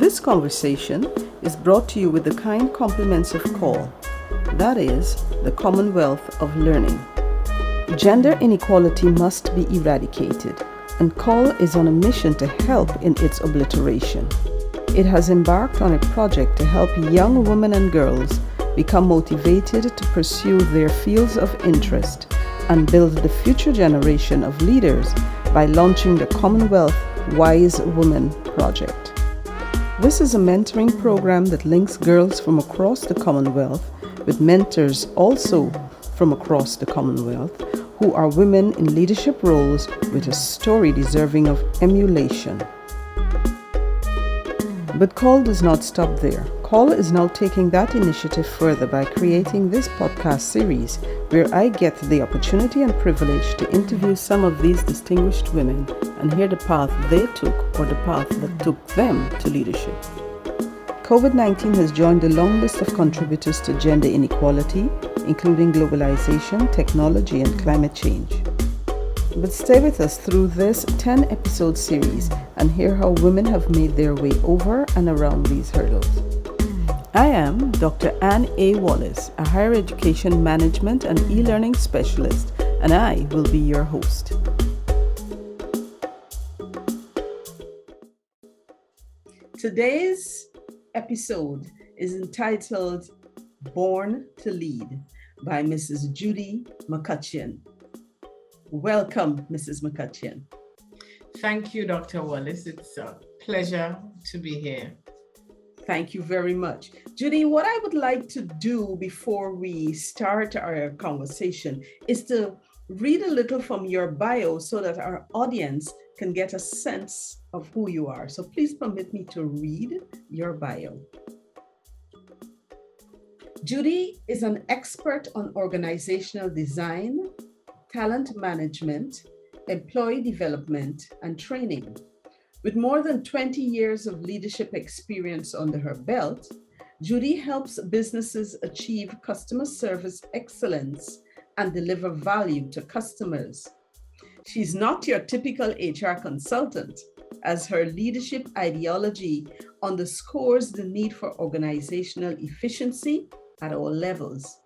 This conversation is brought to you with the kind compliments of CALL, that is, the Commonwealth of Learning. Gender inequality must be eradicated, and CALL is on a mission to help in its obliteration. It has embarked on a project to help young women and girls become motivated to pursue their fields of interest and build the future generation of leaders by launching the Commonwealth Wise Women Project. This is a mentoring program that links girls from across the Commonwealth with mentors also from across the Commonwealth who are women in leadership roles with a story deserving of emulation. But CALL does not stop there. CALL is now taking that initiative further by creating this podcast series where I get the opportunity and privilege to interview some of these distinguished women and hear the path they took or the path that took them to leadership. COVID-19 has joined a long list of contributors to gender inequality, including globalization, technology, and climate change. But stay with us through this 10-episode series and hear how women have made their way over and around these hurdles. I am Dr. Ann Wallace, a higher education management and e-learning specialist, and I will be your host. Today's episode is entitled Born to Lead by Mrs. Judy McCutcheon. Welcome, Mrs. McCutcheon. Thank you, Dr. Wallace. It's a pleasure to be here. Thank you very much. Judy, what I would like to do before we start our conversation is to read a little from your bio so that our audience can get a sense of who you are. So please permit me to read your bio. Judy is an expert on organizational design, talent management, employee development, and training. With more than 20 years of leadership experience under her belt, Judy helps businesses achieve customer service excellence and deliver value to customers. She's not your typical HR consultant, as her leadership ideology underscores the need for organizational efficiency at all levels.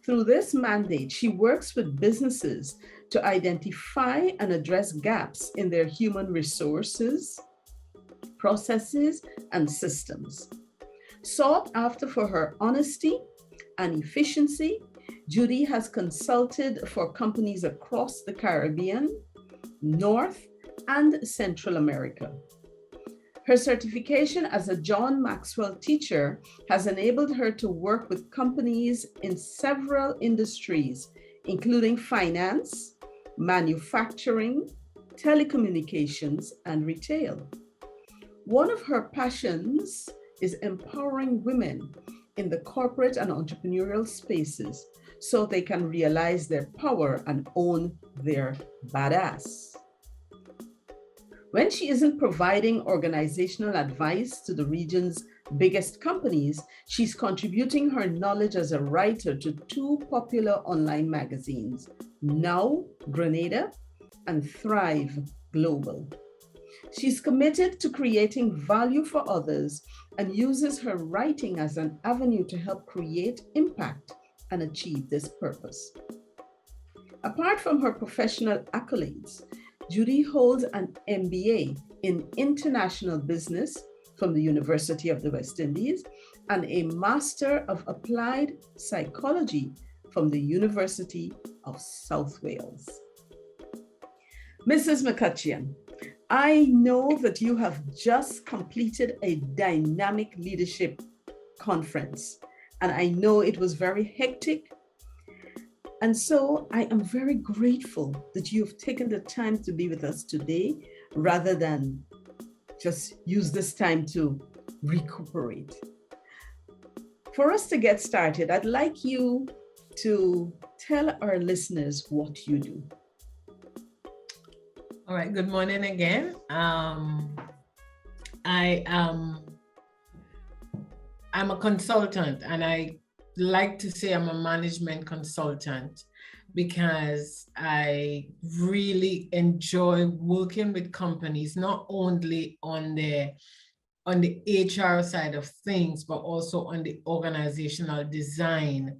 Through this mandate, she works with businesses to identify and address gaps in their human resources, processes, and systems. Sought after for her honesty and efficiency, Judy has consulted for companies across the Caribbean, North, and Central America. Her certification as a John Maxwell teacher has enabled her to work with companies in several industries, including finance, manufacturing, telecommunications, and retail. One of her passions is empowering women in the corporate and entrepreneurial spaces so they can realize their power and own their badass. When she isn't providing organizational advice to the region's biggest companies, she's contributing her knowledge as a writer to two popular online magazines, Now Grenada and Thrive Global. She's committed to creating value for others and uses her writing as an avenue to help create impact and achieve this purpose. Apart from her professional accolades, Judy holds an MBA in International Business from the University of the West Indies and a Master of Applied Psychology from the University of South Wales. Mrs. McCutcheon, I know that you have just completed a dynamic leadership conference, and I know it was very hectic. And so I am very grateful that you've taken the time to be with us today rather than just use this time to recuperate. For us to get started, I'd like you to tell our listeners what you do. All right, good morning again. I'm a consultant, and I like to say I'm a management consultant because I really enjoy working with companies, not only on their on the HR side of things, but also on the organizational design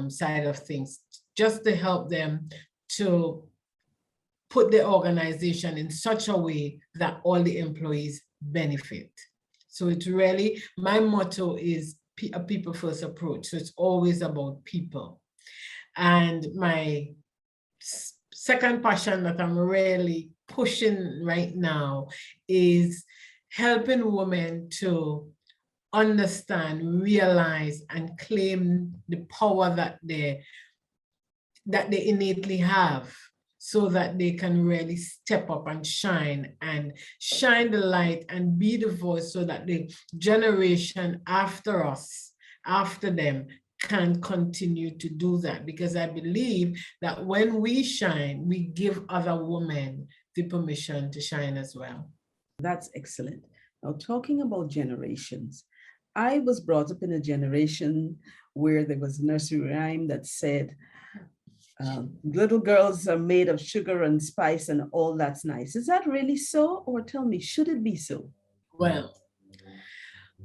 side of things, just to help them to put the organization in such a way that all the employees benefit. So it's really, my motto is a people first approach. So it's always about people. And my second passion that I'm really pushing right now is helping women to understand, realize, and claim the power that they innately have, so that they can really step up and shine the light and be the voice, so that the generation after us, after them, can continue to do that. Because I believe that when we shine, we give other women the permission to shine as well. That's excellent. Now, talking about generations, I was brought up in a generation where there was a nursery rhyme that said, little girls are made of sugar and spice and all that's nice. Is that really so? Or tell me, should it be so? Well,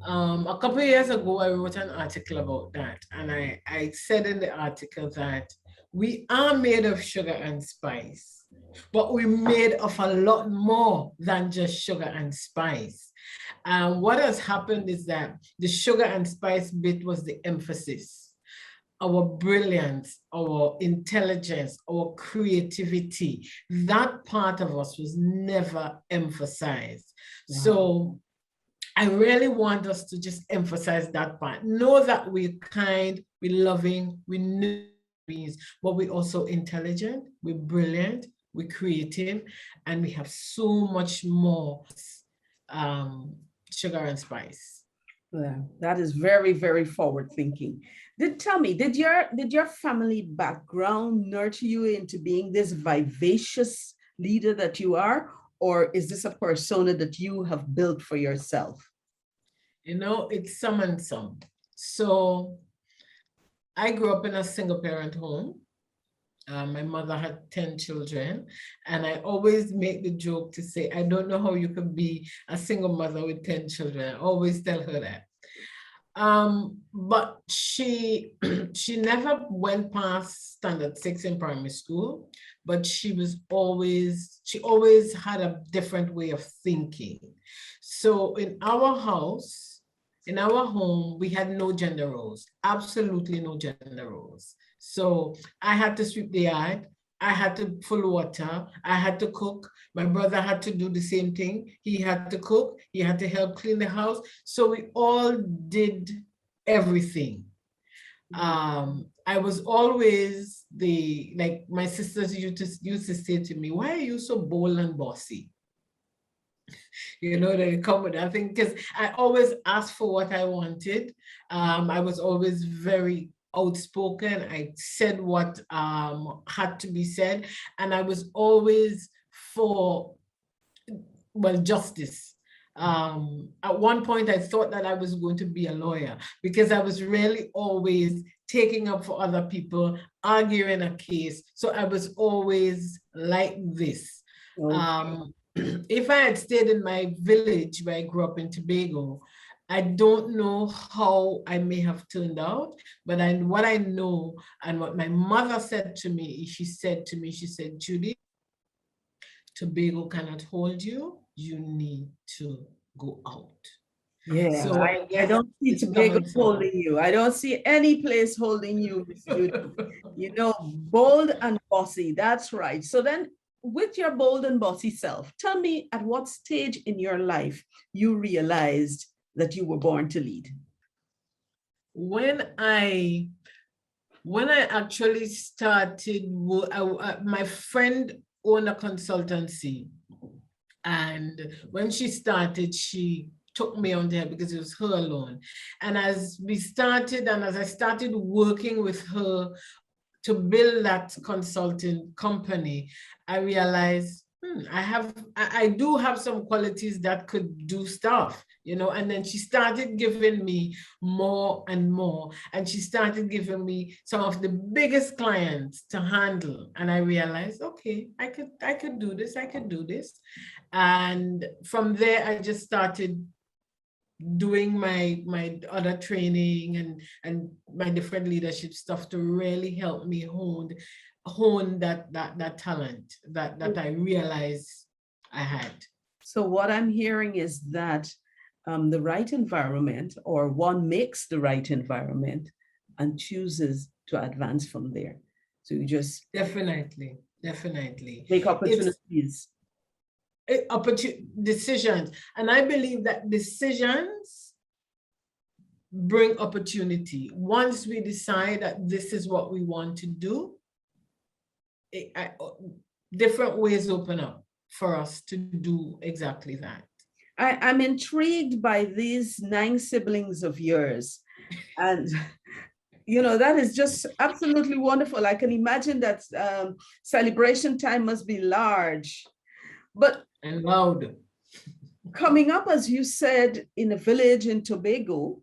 a couple of years ago, I wrote an article about that. And I said in the article that we are made of sugar and spice, but we're made of a lot more than just sugar and spice. And what has happened is that the sugar and spice bit was the emphasis. Our brilliance, our intelligence, our creativity, that part of us was never emphasized. Wow. So I really want us to just emphasize that part. Know that we're kind, we're loving, we know beings, but we're also intelligent, we're brilliant, we're creative, and we have so much more sugar and spice. Yeah, that is very, very forward thinking. Tell me, did your family background nurture you into being this vivacious leader that you are? Or is this a persona that you have built for yourself? You know, it's some and some. So I grew up in a single parent home. My mother had 10 children, and I always make the joke to say, I don't know how you can be a single mother with 10 children. I always tell her that. But she never went past standard 6 in primary school, but she always had a different way of thinking. So in our house, in our home, we had no gender roles, absolutely no gender roles. So I had to sweep the yard, I had to pull water, I had to cook. My brother had to do the same thing. He had to cook, he had to help clean the house. So we all did everything. I was always like my sisters used to say to me, why are you so bold and bossy? You know, they come with that thing, because I always asked for what I wanted. I was always very outspoken. I said what had to be said, and I was always for, well, justice. At one point, I thought that I was going to be a lawyer, because I was really always taking up for other people, arguing a case. So I was always like this. Okay. If I had stayed in my village where I grew up in Tobago, I don't know how I may have turned out, but what I know, and what my mother said to me, she said, Judy, Tobago cannot hold you. You need to go out. Yeah, so I don't see Tobago holding you. I don't see any place holding you, Miss Judy. You know, bold and bossy. That's right. So then, with your bold and bossy self, tell me at what stage in your life you realized that you were born to lead. When I actually started, my friend owned a consultancy, and when she started, she took me on there because it was her alone. And as we started, and as I started working with her to build that consulting company, I realized I do have some qualities that could do stuff, you know. And then she started giving me more and more, and she started giving me some of the biggest clients to handle. And I realized, okay, I could do this. And from there, I just started doing my other training and my different leadership stuff to really help me hone that talent that I realized I had. So what I'm hearing is that the right environment, or one makes the right environment and chooses to advance from there. So you just Definitely make it's opportunities. decisions, and I believe that decisions bring opportunity. Once we decide that this is what we want to do, different ways open up for us to do exactly that. I'm intrigued by these 9 siblings of yours. And, that is just absolutely wonderful. I can imagine that celebration time must be large. But and loud. Coming up, as you said, in a village in Tobago,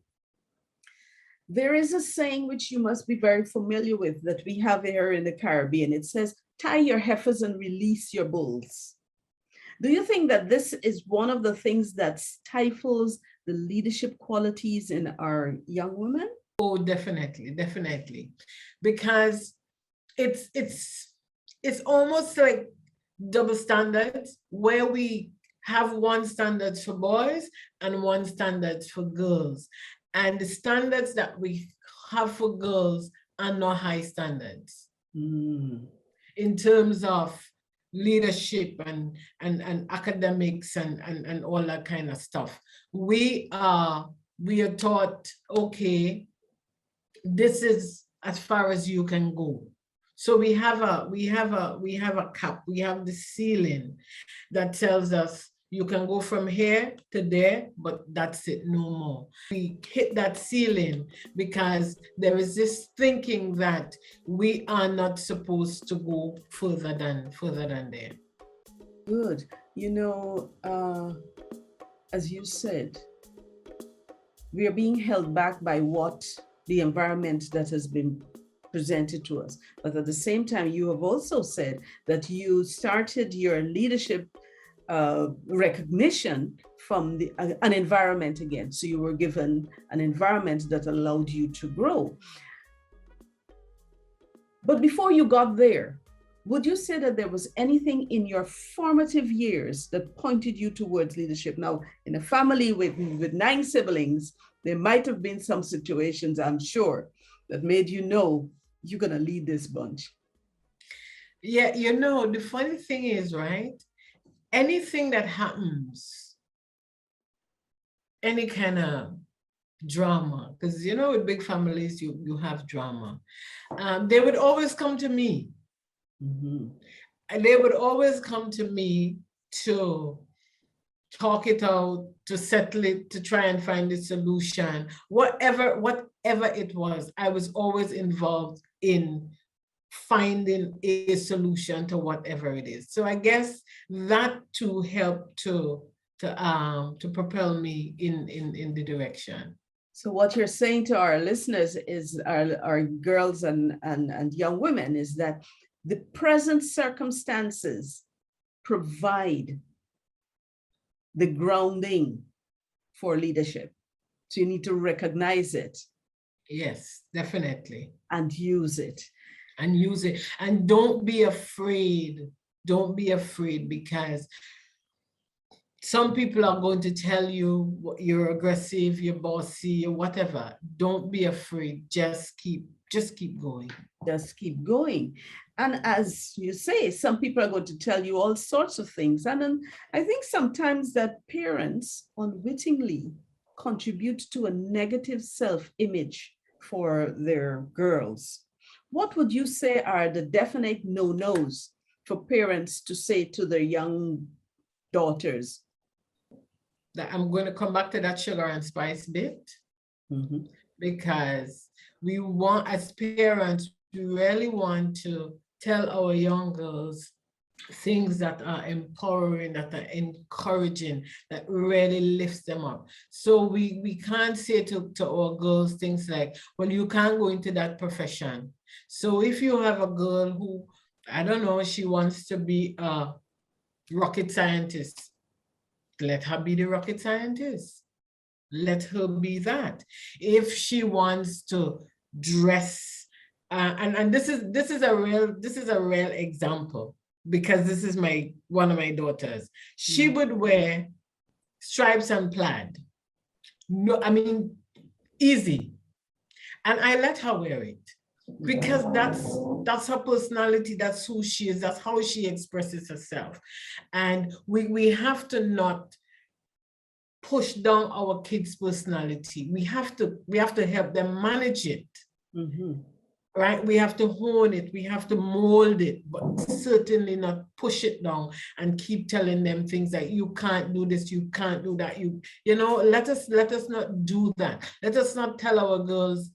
there is a saying which you must be very familiar with that we have here in the Caribbean. It says, tie your heifers and release your bulls. Do you think that this is one of the things that stifles the leadership qualities in our young women? Oh, definitely. Because it's almost like double standards, where we have one standards for boys and one standards for girls. And the standards that we have for girls are not high standards in terms of leadership and academics and all that kind of stuff. We are taught, okay, this is as far as you can go. So we have a cap, we have the ceiling that tells us you can go from here to there, but that's it, no more. We hit that ceiling because there is this thinking that we are not supposed to go further than there. Good. As you said, we are being held back by what the environment that has been presented to us. But at the same time, you have also said that you started your leadership recognition from an environment again. So you were given an environment that allowed you to grow. But before you got there, would you say that there was anything in your formative years that pointed you towards leadership? Now, in a family with 9 siblings, there might have been some situations, I'm sure, that made you know you're going to lead this bunch. Yeah, the funny thing is, right? Anything that happens, any kind of drama, because with big families you have drama, they would always come to me. And they would always come to me to talk it out, to settle it, to try and find a solution. Whatever it was, I was always involved in finding a solution to whatever it is. So I guess that too helped to propel me in the direction. So what you're saying to our listeners is, our girls and young women, is that the present circumstances provide the grounding for leadership. So you need to recognize it. Yes, definitely. And use it. And don't be afraid. Don't be afraid, because some people are going to tell you you're aggressive, you're bossy, or whatever. Don't be afraid. Just keep going. Just keep going. And as you say, some people are going to tell you all sorts of things. And then I think sometimes that parents unwittingly contribute to a negative self-image for their girls. What would you say are the definite no-nos for parents to say to their young daughters? I'm going to come back to that sugar and spice bit, because we want, as parents, we really want to tell our young girls things that are empowering, that are encouraging, that really lifts them up. So we can't say to our girls things like, well, you can't go into that profession. So if you have a girl who, I don't know, she wants to be a rocket scientist, let her be the rocket scientist. let her be that. If she wants to dress, and this is a real example, because this is one of my daughters. She would wear stripes and plaid. No, I mean, easy. And I let her wear it because that's her personality, that's who she is, that's how she expresses herself. And we have to not push down our kids' personality. We have to help them manage it. Right? We have to hone it, we have to mold it, but certainly not push it down and keep telling them things like, you can't do this, you can't do that. You know, let us not do that. Let us not tell our girls,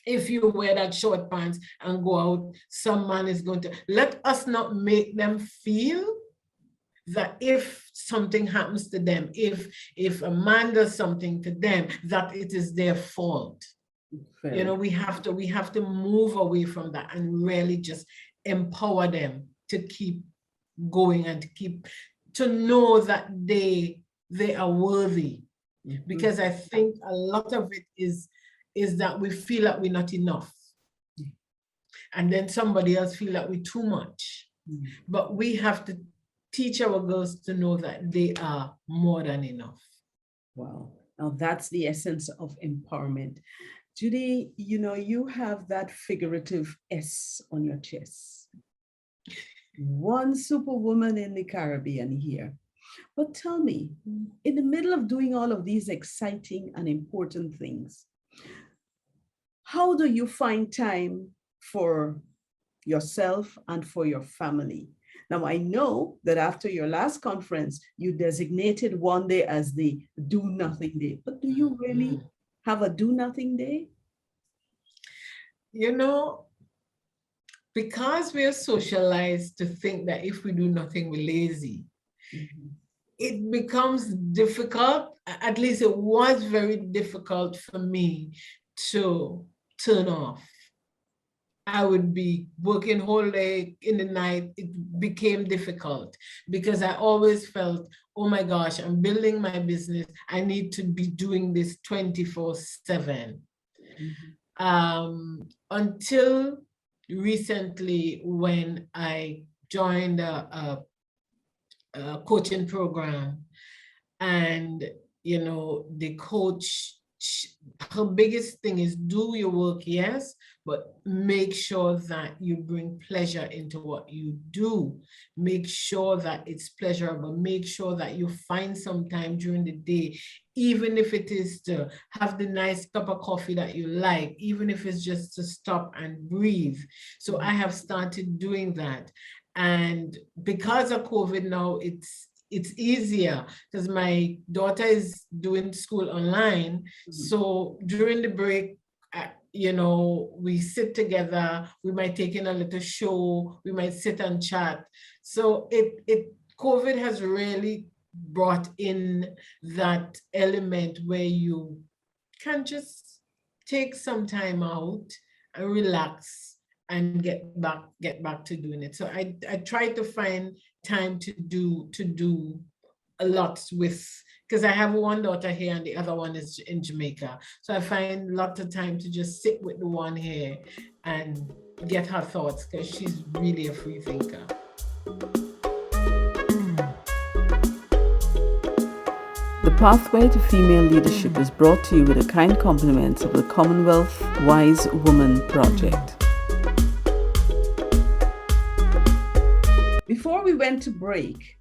if you wear that short pants and go out, some man is going to. Let us not make them feel that if something happens to them, if a man does something to them, that it is their fault. You know, we have to move away from that and really just empower them to keep going and to know that they are worthy. Because I think a lot of it is that we feel that we're not enough. And then somebody else feel that we're too much. But we have to teach our girls to know that they are more than enough. Wow. Now that's the essence of empowerment. Judy, you know, you have that figurative S on your chest. One superwoman in the Caribbean here. But tell me, in the middle of doing all of these exciting and important things, how do you find time for yourself and for your family? Now, I know that after your last conference, you designated one day as the do nothing day, but do you really have a do nothing day? You know, because we are socialized to think that if we do nothing, we're lazy, it becomes difficult. At least it was very difficult for me to turn off. I would be working whole day in the night. It became difficult because I always felt, oh my gosh, I'm building my business. I need to be doing this 24/7. Until recently, when I joined a coaching program, and you know, the coach, her biggest thing is do your work, yes, but make sure that you bring pleasure into what you do. Make sure that it's pleasurable. Make sure that you find some time during the day, even if it is to have the nice cup of coffee that you like, even if it's just to stop and breathe. So I have started doing that. And because of COVID now, it's easier because my daughter is doing school online. So during the break, you know, we sit together, we might take in a little show, we might sit and chat. So COVID has really brought in that element where you can just take some time out and relax and get back to doing it. So I try to find time to do a lot with, because I have one daughter here and the other one is in Jamaica. So I find lots of time to just sit with the one here and get her thoughts, because she's really a free thinker. The Pathway to Female Leadership is brought to you with a kind compliments of the Commonwealth Wise Woman Project. Before we went to break,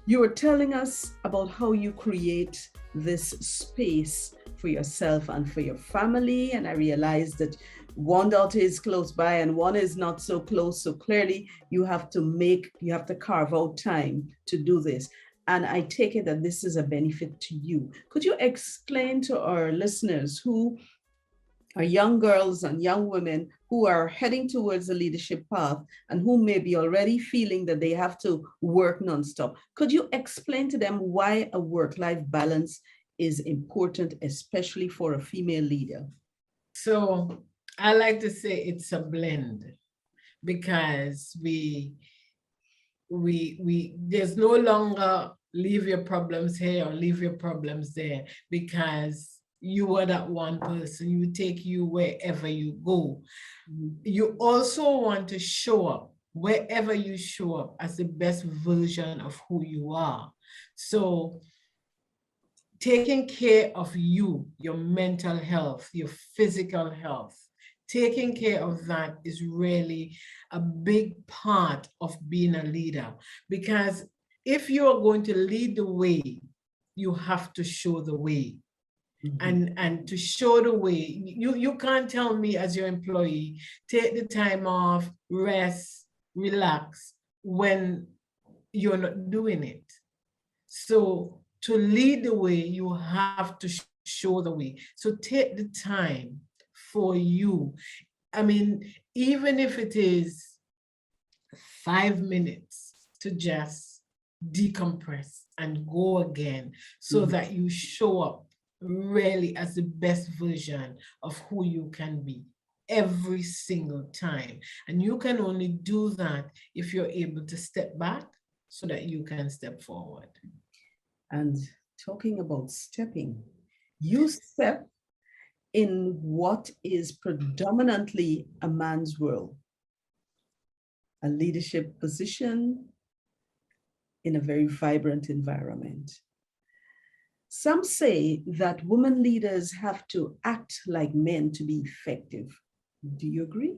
you were telling us about how you create this space for yourself and for your family. And I realized that one daughter is close by and one is not so close. So clearly you have to carve out time to do this. And I take it that this is a benefit to you. Could you explain to our listeners who are young girls and young women who are heading towards the leadership path and who may be already feeling that they have to work nonstop? Could you explain to them why a work-life balance is important, especially for a female leader? So I like to say it's a blend, because we there's no longer leave your problems here or leave your problems there, because you are that one person. You take you wherever you go. You also want to show up wherever you show up as the best version of who you are. So taking care of you, your mental health, your physical health, taking care of that is really a big part of being a leader. Because if you are going to lead the way, you have to show the way. And to show the way, you can't tell me as your employee, take the time off, rest, relax, when you're not doing it. So to lead the way, you have to show the way. So take the time for you. I mean, even if it is 5 minutes to just decompress and go again, so that you show up really as the best version of who you can be every single time. And you can only do that if you're able to step back so that you can step forward. And talking about stepping, you step in what is predominantly a man's world, a leadership position in a very vibrant environment. Some say that women leaders have to act like men to be effective. Do you agree?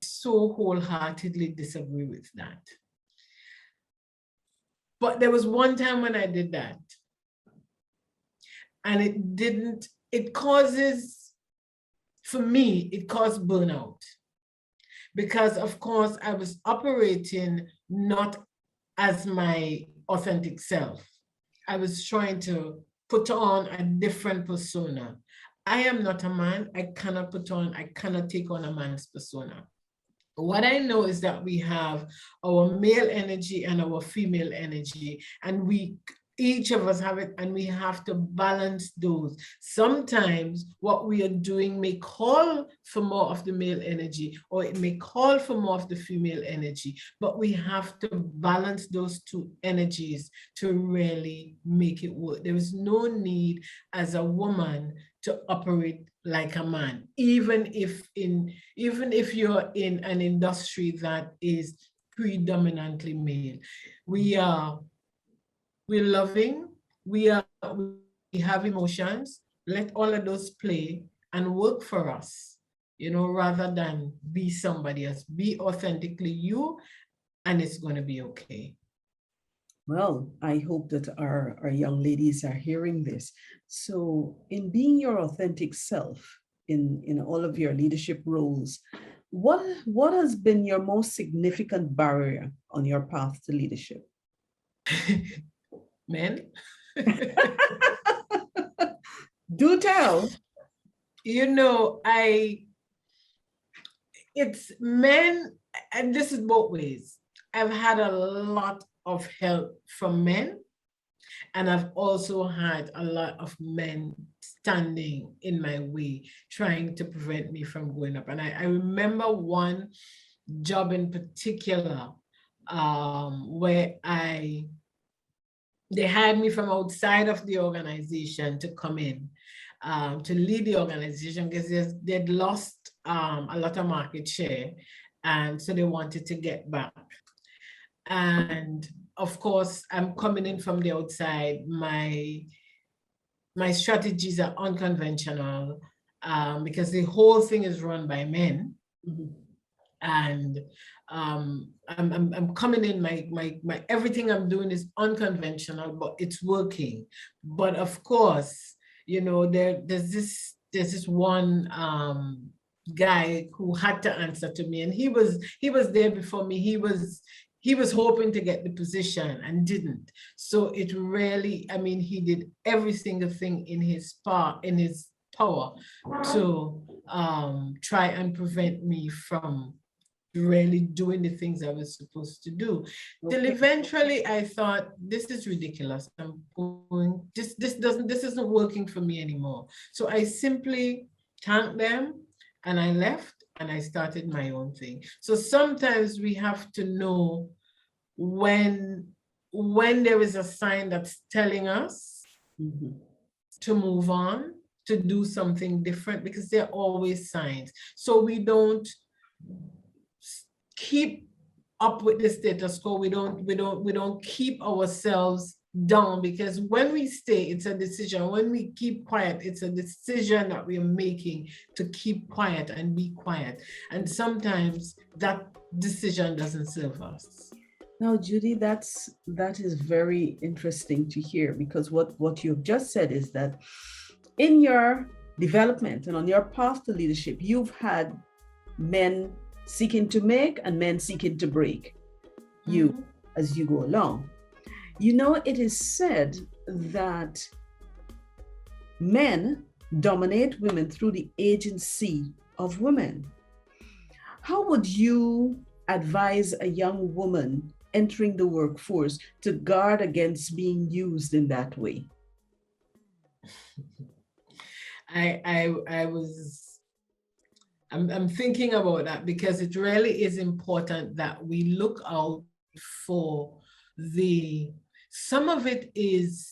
So wholeheartedly disagree with that. But there was one time when I did that, and it causes, for me, it caused burnout. Because of course I was operating not as my authentic self. I was trying to put on a different persona. I am not a man. I cannot take on a man's persona. What I know is that we have our male energy and our female energy, and each of us have it, and we have to balance those. Sometimes what we are doing may call for more of the male energy, or it may call for more of the female energy, but we have to balance those two energies to really make it work. There is no need as a woman to operate like a man, even if you're in an industry that is predominantly male. We're loving, we have emotions. Let all of those play and work for us, rather than be somebody else. Be authentically you, and it's going to be okay. Well, I hope that our young ladies are hearing this. So in being your authentic self in all of your leadership roles, what has been your most significant barrier on your path to leadership? Men. Do tell. It's men, and this is both ways. I've had a lot of help from men, and I've also had a lot of men standing in my way, trying to prevent me from going up. And I remember one job in particular, where they hired me from outside of the organization to come in, to lead the organization, because they'd lost a lot of market share, and so they wanted to get back. And of course, I'm coming in from the outside. My strategies are unconventional, because the whole thing is run by men. And I'm coming in, my everything I'm doing is unconventional, but it's working. But of course, there's this one guy who had to answer to me, and he was there before me. He was hoping to get the position and didn't. So it really, he did every single thing in his power to try and prevent me from really doing the things I was supposed to do. Okay. Till eventually I thought, this is ridiculous. This isn't working for me anymore. So I simply thanked them and I left and I started my own thing. So sometimes we have to know when when there is a sign that's telling us to move on, to do something different, because there are always signs. So we don't keep up with the status quo. We don't keep ourselves down, because when we stay, it's a decision. When we keep quiet, it's a decision that we're making to keep quiet and be quiet. And sometimes that decision doesn't serve us. Now, Judy, that is very interesting to hear, because what you've just said is that in your development and on your path to leadership, you've had men seeking to make and men seeking to break you as you go along. You know, it is said that men dominate women through the agency of women. How would you advise a young woman entering the workforce to guard against being used in that way? I'm thinking about that, because it really is important that we look out for some of it is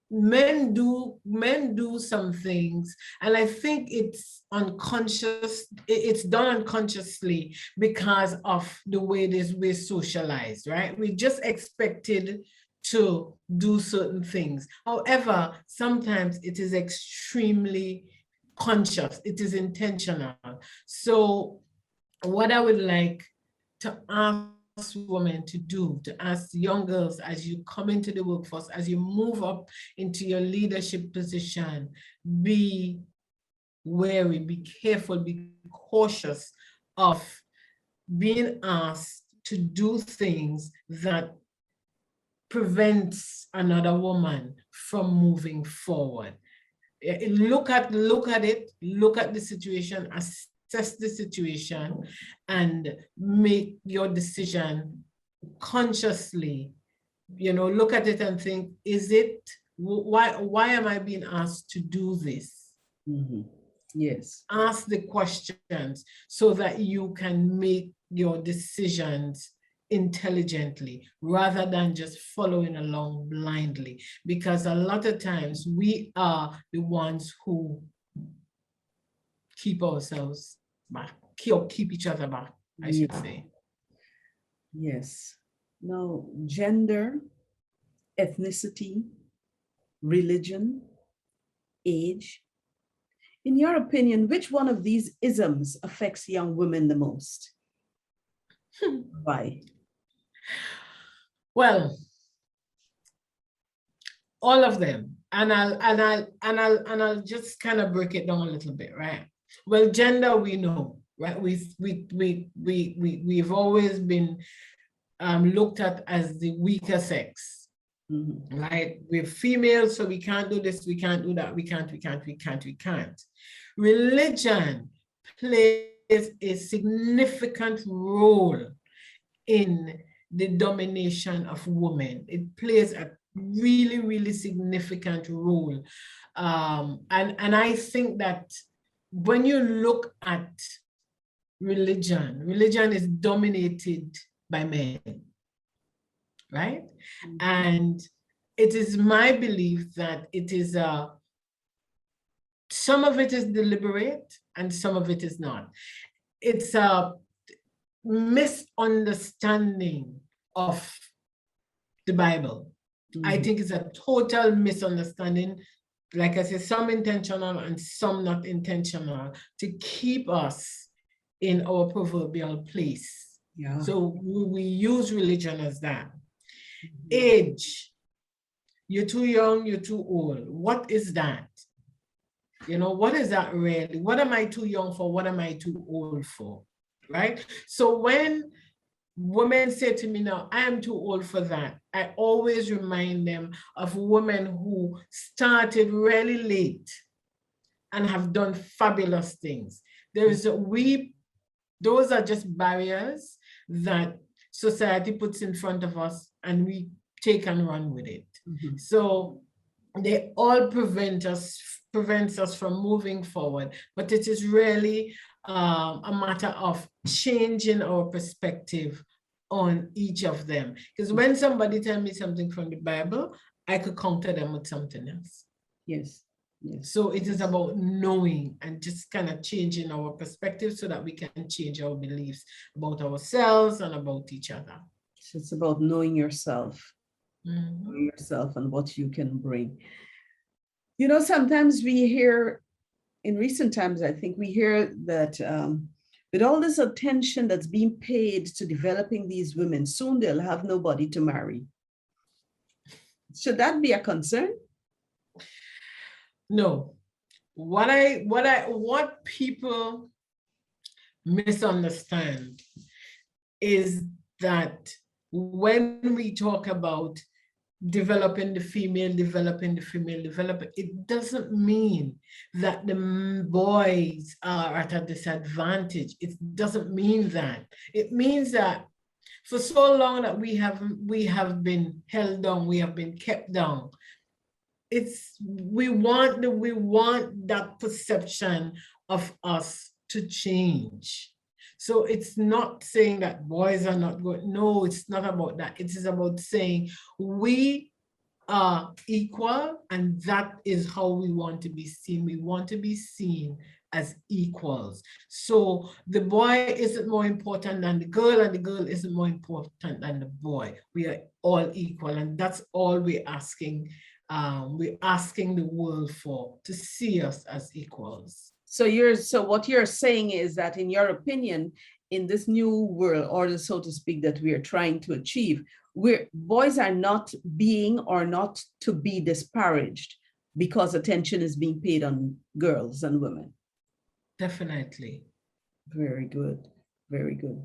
men do some things, and I think it's unconscious, it's done unconsciously because of the way we're socialized, right? We just expected to do certain things. However, sometimes it is extremely conscious, it is intentional. So what I would like to ask women to do, to ask young girls as you come into the workforce, as you move up into your leadership position, be wary, be careful, be cautious of being asked to do things that prevents another woman from moving forward. Look at it, look at the situation, assess the situation, and make your decision consciously. You know, look at it and think, why am I being asked to do this? Yes. Ask the questions so that you can make your decisions intelligently rather than just following along blindly, because a lot of times we are the ones who keep ourselves back, keep each other back, I should say. Yes. Now, gender, ethnicity, religion, age. In your opinion, which one of these isms affects young women the most? Why? Well, all of them, and I'll just kind of break it down a little bit, right? Well, gender, we know, right? We've always been looked at as the weaker sex, right? We're female, so we can't do this, we can't do that, we can't. Religion plays a significant role in the domination of women. It plays a really, really significant role. And I think that when you look at religion is dominated by men, right? And it is my belief that it is some of it is deliberate and some of it is not. It's a misunderstanding of the Bible. I think it's a total misunderstanding. Like I said, some intentional and some not intentional, to keep us in our proverbial place. Yeah. So we use religion as that. Age, you're too young, you're too old. What is that? You know, what is that really? What am I too young for? What am I too old for? Right? So when women say to me now, I am too old for that, I always remind them of women who started really late and have done fabulous things. Those are just barriers that society puts in front of us and we take and run with it. So they all prevents us from moving forward, but it is really a matter of changing our perspective on each of them. Because when somebody tells me something from the Bible, I could counter them with something else. Yes. Yes. So it is about knowing and just kind of changing our perspective so that we can change our beliefs about ourselves and about each other. So it's about knowing yourself, Mm-hmm. knowing yourself and what you can bring. You know, sometimes we hear, in recent times, I think we hear that with all this attention that's being paid to developing these women, soon they'll have nobody to marry. Should that be a concern? No. What people misunderstand is that when we talk about developing the female, it doesn't mean that the boys are at a disadvantage. It doesn't mean that. It means that for so long that we have been held down, we have been kept down. We want that perception of us to change. So it's not saying that boys are not good. No, it's not about that. It is about saying we are equal, and that is how we want to be seen. We want to be seen as equals. So the boy isn't more important than the girl, and the girl isn't more important than the boy. We are all equal, and that's all we're asking. We're asking the world for, to see us as equals. So what you're saying is that, in your opinion, in this new world order, so to speak, that we are trying to achieve, where boys are not being or not to be disparaged because attention is being paid on girls and women. Definitely. Very good. Very good.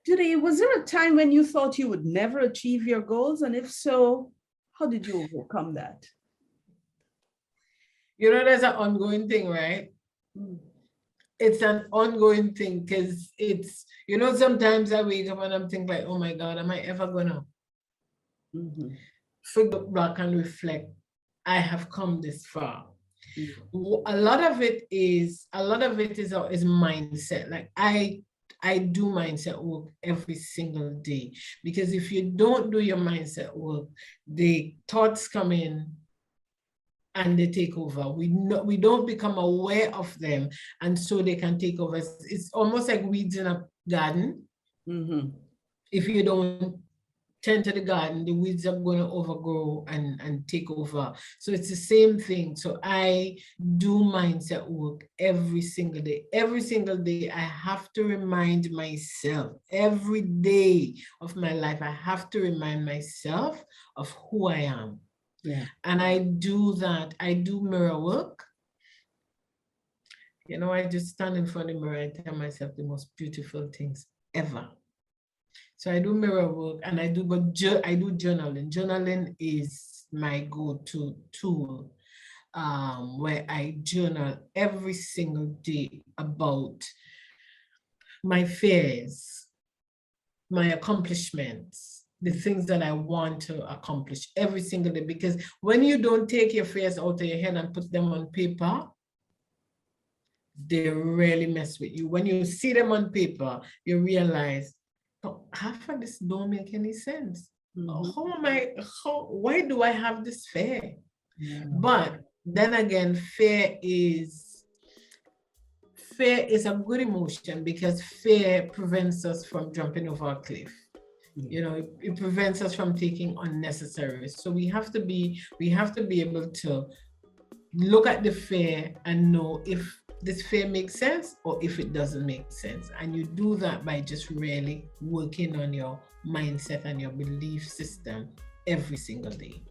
Judy, was there a time when you thought you would never achieve your goals? And if so, how did you overcome that? You know, there's an ongoing thing, right? It's an ongoing thing, because it's, you know, sometimes I wake up and I'm thinking like, oh my God, am I ever gonna look back and reflect, I have come this far. A lot of it is mindset. Like I do mindset work every single day, because if you don't do your mindset work, the thoughts come in and they take over. We don't become aware of them, and so they can take over. It's almost like weeds in a garden. If you don't tend to the garden, the weeds are going to overgrow and take over. So it's the same thing. So I do mindset work every single day. Every single day, I have to remind myself, every day of my life, I have to remind myself of who I am. Yeah. And I do that. I do mirror work. You know, I just stand in front of the mirror and tell myself the most beautiful things ever. So I do mirror work, and I do journaling. Journaling is my go-to tool, where I journal every single day about my fears, my accomplishments, the things that I want to accomplish every single day. Because when you don't take your fears out of your head and put them on paper, they really mess with you. When you see them on paper, you realize, oh, half of this don't make any sense. Why do I have this fear? Yeah. But then again, fear is a good emotion, because fear prevents us from jumping over a cliff. You know, it prevents us from taking unnecessary risks. So we have to be able to look at the fear and know if this fear makes sense or if it doesn't make sense. And you do that by just really working on your mindset and your belief system every single day.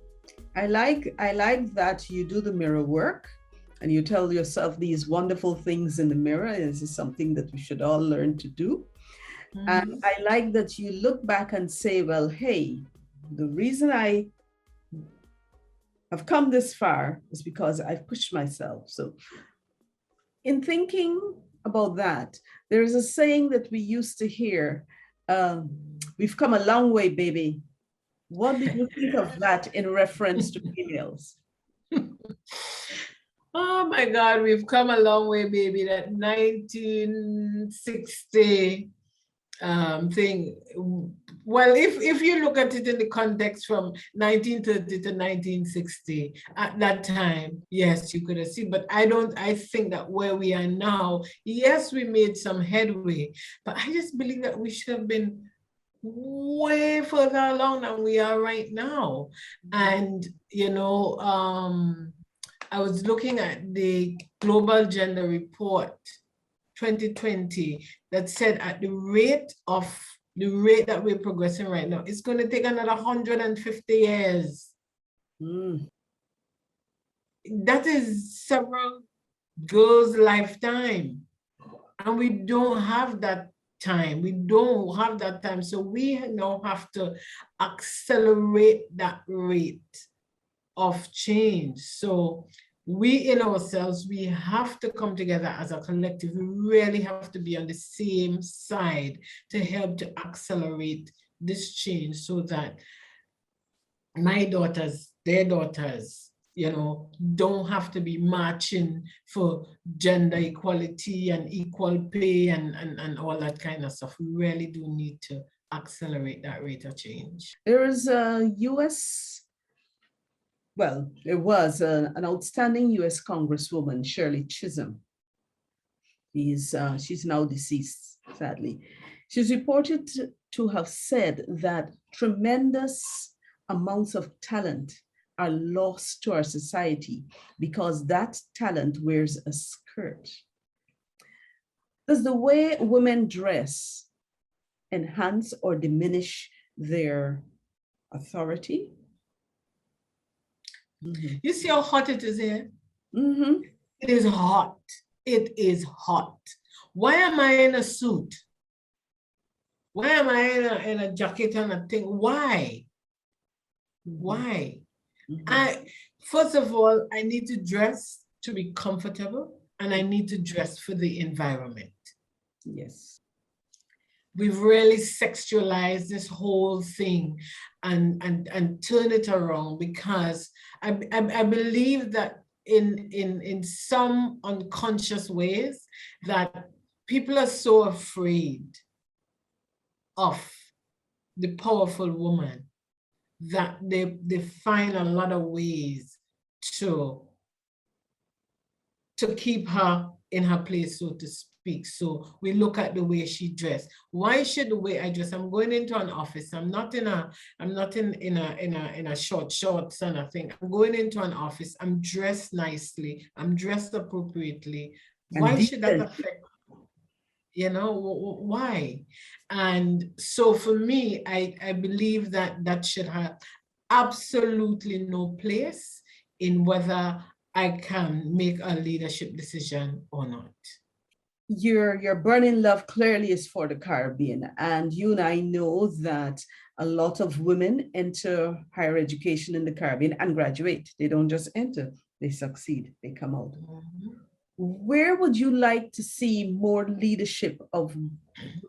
I like that you do the mirror work and you tell yourself these wonderful things in the mirror. This is something that we should all learn to do. And I like that you look back and say, well, hey, the reason I have come this far is because I've pushed myself. So in thinking about that, there's a saying that we used to hear, we've come a long way, baby. What did you think of that in reference to females? Oh my God, we've come a long way, baby. That 1960 thing. Well, if you look at it in the context from 1930 to 1960, at that time, yes, you could have seen. But I think that where we are now, yes, we made some headway, but I just believe that we should have been way further along than we are right now. And, I was looking at the Global Gender Report 2020 that said at the rate that we're progressing right now, it's going to take another 150 years. That is several girls' lifetime. And we don't have that time. We don't have that time. So we now have to accelerate that rate of change. So we in ourselves, we have to come together as a collective. We really have to be on the same side to help to accelerate this change so that my daughters, their daughters, don't have to be marching for gender equality and equal pay and all that kind of stuff. We really do need to accelerate that rate of change. There is a there was an outstanding US Congresswoman, Shirley Chisholm. She's now deceased, sadly. She's reported to have said that tremendous amounts of talent are lost to our society because that talent wears a skirt. Does the way women dress enhance or diminish their authority? Mm-hmm. You see how hot it is here? Mm-hmm. It is hot. It is hot. Why am I in a suit? Why am I in a jacket and a thing? Why? Why? Mm-hmm. First of all, I need to dress to be comfortable, and I need to dress for the environment. Yes. We've really sexualized this whole thing and turn it around, because I believe that in some unconscious ways that people are so afraid of the powerful woman that they find a lot of ways to keep her in her place, so to speak. So we look at the way she dressed. Why should the way I dress? I'm going into an office. I'm not in a short shorts and a thing. I'm going into an office. I'm dressed nicely. I'm dressed appropriately. Why should that affect? Why? And so for me, I believe that should have absolutely no place in whether I can make a leadership decision or not. Your burning love clearly is for the Caribbean. And you and I know that a lot of women enter higher education in the Caribbean and graduate. They don't just enter, they succeed, they come out. Mm-hmm. Where would you like to see more leadership of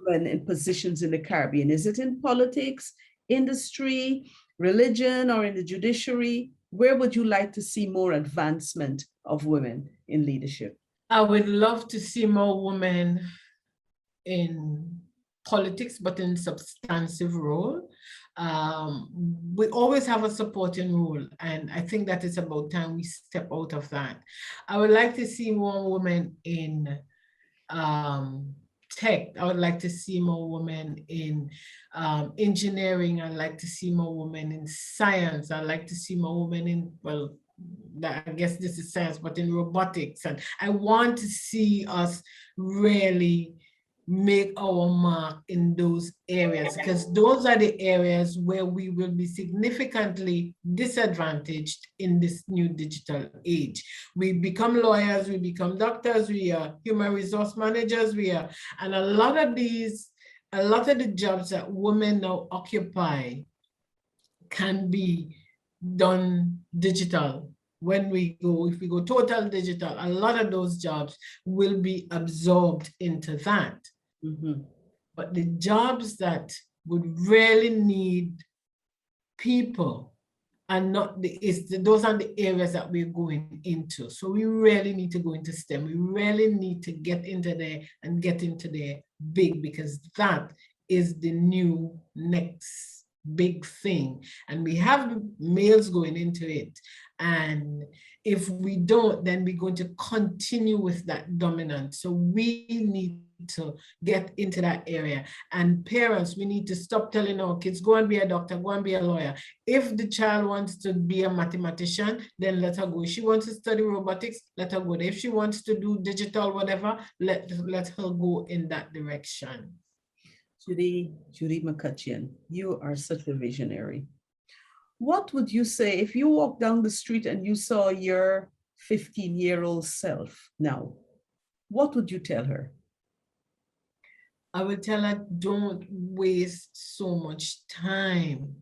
women in positions in the Caribbean? Is it in politics, industry, religion, or in the judiciary? Where would you like to see more advancement of women in leadership? I would love to see more women in politics, but in substantive role. We always have a supporting role, and I think that it's about time we step out of that. I would like to see more women in tech. I would like to see more women in engineering. I'd like to see more women in science. I'd like to see more women in, well, I guess this is science, but in robotics. And I want to see us really make our mark in those areas, because those are the areas where we will be significantly disadvantaged in this new digital age. We become lawyers, we become doctors, we are human resource managers, and a lot of the jobs that women now occupy can be done digital. If we go total digital, a lot of those jobs will be absorbed into that. Mm-hmm. But the jobs that would really need people and those are the areas that we're going into. So we really need to go into STEM. We really need to get into there and get into there big, because that is the new next big thing. And we have males going into it. And if we don't, then we're going to continue with that dominance. So we need to get into that area. And parents, we need to stop telling our kids, go and be a doctor, go and be a lawyer. If the child wants to be a mathematician, then let her go. If she wants to study robotics, let her go. If she wants to do digital, whatever, let her go in that direction. Judy McCutcheon, you are such a visionary. What would you say if you walked down the street and you saw your 15-year-old self now? What would you tell her? I would tell her, don't waste so much time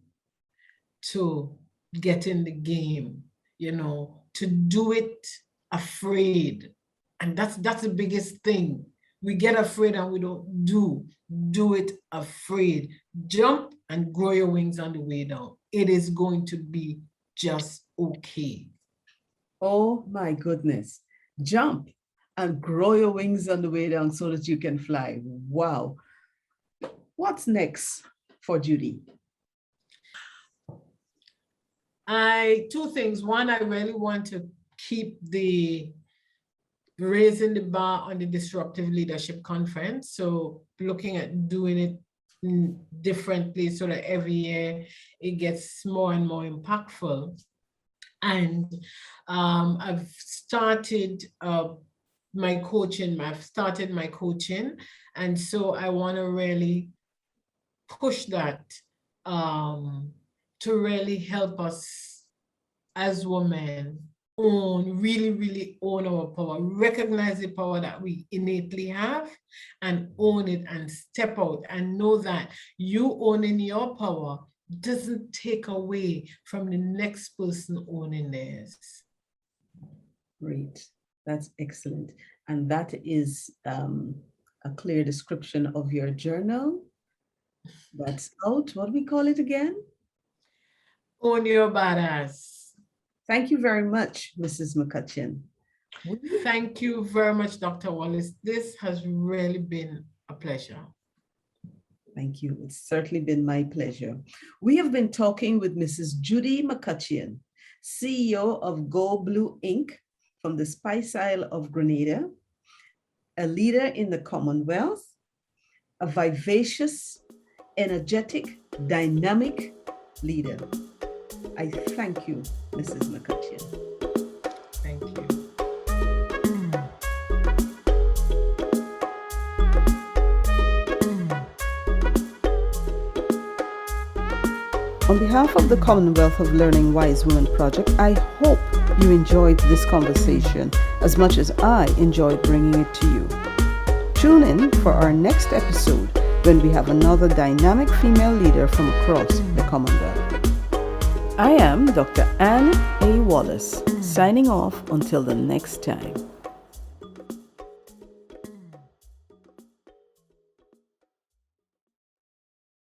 to get in the game, to do it afraid. And that's the biggest thing. We get afraid and we don't do it afraid. Jump and grow your wings on the way down. It is going to be just okay. Oh my goodness. Jump and grow your wings on the way down so that you can fly. Wow. What's next for Judy? Two things. One, I really want to keep raising the bar on the Disruptive Leadership Conference. So looking at doing it differently so that every year it gets more and more impactful. And I've started my coaching. And so I want to really push that to really help us as women really own our power, recognize the power that we innately have and own it and step out and know that you owning your power doesn't take away from the next person owning theirs. Great. That's excellent. And that is a clear description of your journal. That's out. What do we call it again? Own Your Badass. Thank you very much, Mrs. McCutcheon. Thank you very much, Dr. Wallace. This has really been a pleasure. Thank you. It's certainly been my pleasure. We have been talking with Mrs. Judy McCutcheon, CEO of Go Blue Inc. from the Spice Isle of Grenada, a leader in the Commonwealth, a vivacious, energetic, dynamic leader. I thank you, Mrs. McCutcheon. Thank you. On behalf of the Commonwealth of Learning Wise Women Project, I hope you enjoyed this conversation as much as I enjoyed bringing it to you. Tune in for our next episode when we have another dynamic female leader from across the Commonwealth. I am Dr. Ann A. Wallace, signing off until the next time.